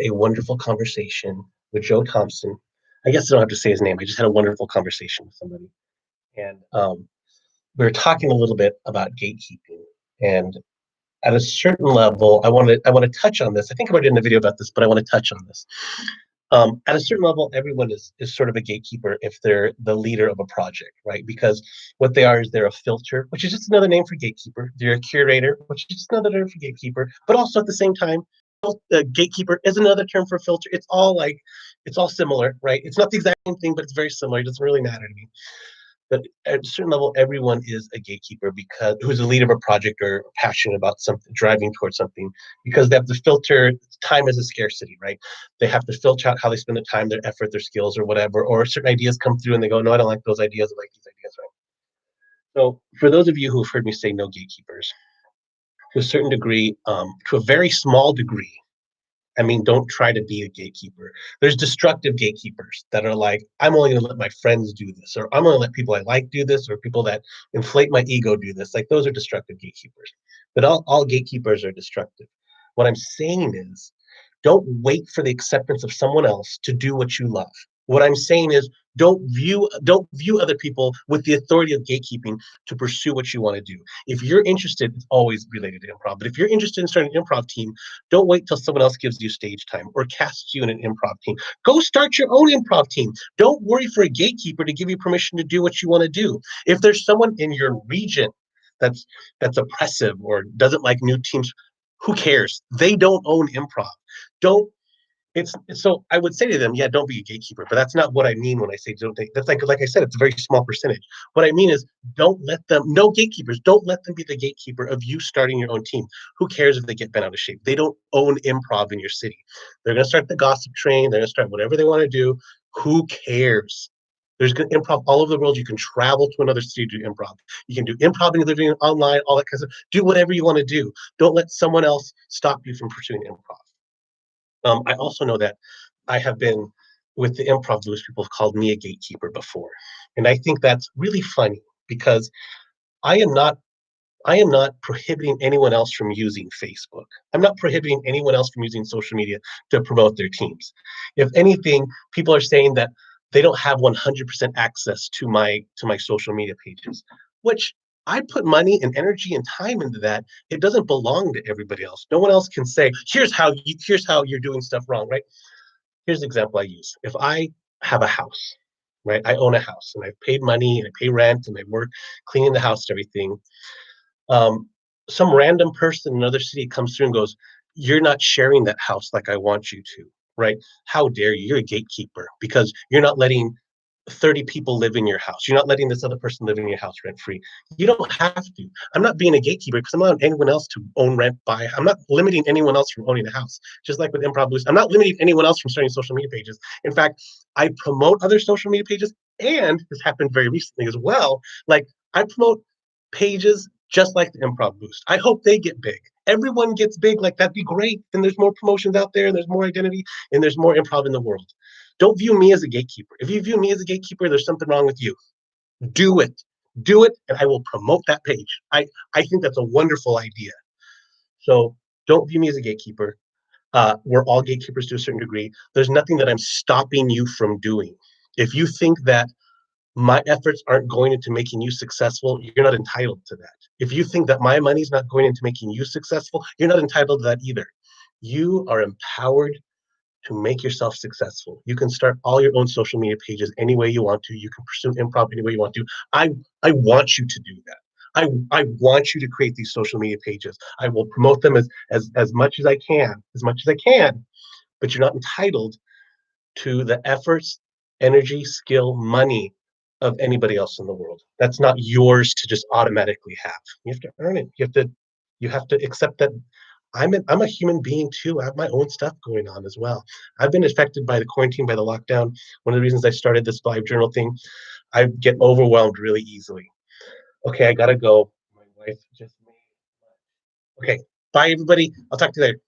a wonderful conversation with Joe Thompson. I guess I don't have to say his name. I just had a wonderful conversation with somebody. And we were talking a little bit about gatekeeping. And at a certain level, I want to touch on this. I think I already did a video about this, but I want to touch on this. At a certain level, everyone is sort of a gatekeeper if they're the leader of a project, right? Because what they are is they're a filter, which is just another name for gatekeeper. They're a curator, which is just another name for gatekeeper. But also at the same time, gatekeeper is another term for filter. It's all similar, right? It's not the exact same thing, but it's very similar. It doesn't really matter to me. But at a certain level, everyone is a gatekeeper because who's a leader of a project or passionate about something, driving towards something, because they have to filter time as a scarcity, right? They have to filter out how they spend their time, their effort, their skills, or whatever. Or certain ideas come through and they go, no, I don't like those ideas. I like these ideas, right? So for those of you who've heard me say no gatekeepers, to a certain degree, to a very small degree, I mean, don't try to be a gatekeeper. There's destructive gatekeepers that are like, I'm only going to let my friends do this, or I'm going to let people I like do this, or people that inflate my ego do this. Like, those are destructive gatekeepers. But all gatekeepers are destructive. What I'm saying is, don't wait for the acceptance of someone else to do what you love. What I'm saying is, don't view other people with the authority of gatekeeping to pursue what you want to do. If you're interested, it's always related to improv. But if you're interested in starting an improv team, don't wait till someone else gives you stage time or casts you in an improv team. Go start your own improv team. Don't worry for a gatekeeper to give you permission to do what you want to do. If there's someone in your region that's oppressive or doesn't like new teams, who cares? They don't own improv. Don't it's so I would say to them, yeah, don't be a gatekeeper, but that's not what I mean when I say don't take. That's like I said, it's a very small percentage. What I mean is, don't let them. No gatekeepers. Don't let them be the gatekeeper of you starting your own team. Who cares if they get bent out of shape? They don't own improv in your city. They're going to start the gossip train. They're going to start whatever they want to do. Who cares? There's improv all over the world. You can travel to another city to do improv. You can do improv and living online, all that kind of stuff. Do whatever you want to do. Don't let someone else stop you from pursuing improv. I also know that I have been with the improv boost, people have called me a gatekeeper before. And I think that's really funny because I am not I am not prohibiting anyone else from using Facebook. I'm not prohibiting anyone else from using social media to promote their teams. If anything, people are saying that they don't have 100% access to my social media pages, which I put money and energy and time into that. It doesn't belong to everybody else. No one else can say, here's how you're doing stuff wrong, right? Here's an example I use. If I have a house, right? I own a house and I've paid money and I pay rent and I work cleaning the house and everything. um, some random person in another city comes through and goes, "You're not sharing that house like I want you to," right? How dare you? You're a gatekeeper because you're not letting 30 people live in your house. You're not letting this other person live in your house rent free. You don't have to. I'm not being a gatekeeper because I'm not allowing anyone else to own, rent, buy. I'm not limiting anyone else from owning a house. Just like with Improv Boost, I'm not limiting anyone else from starting social media pages. In fact, I promote other social media pages, and this happened very recently as well. Like, I promote pages just like the Improv Boost. I hope they get big. Everyone gets big, like that'd be great. Then there's more promotions out there, and there's more identity, and there's more improv in the world. Don't view me as a gatekeeper. If you view me as a gatekeeper, there's something wrong with you. Do it. Do it, and I will promote that page. I think that's a wonderful idea. So don't view me as a gatekeeper. We're all gatekeepers to a certain degree. There's nothing that I'm stopping you from doing. If you think that my efforts aren't going into making you successful, you're not entitled to that. If you think that my money's not going into making you successful, you're not entitled to that either. You are empowered to make yourself successful. You can start all your own social media pages any way you want to. You can pursue improv any way you want to. I want you to do that. I want you to create these social media pages. I will promote them as much as I can, but you're not entitled to the efforts, energy, skill, money of anybody else in the world. That's not yours to just automatically have. You have to earn it. You have to accept that I'm a human being too. I have my own stuff going on as well. I've been affected by the quarantine, by the lockdown. One of the reasons I started this live journal thing, I get overwhelmed really easily. Okay, I gotta go. My wife just made. Okay, bye everybody. I'll talk to you later.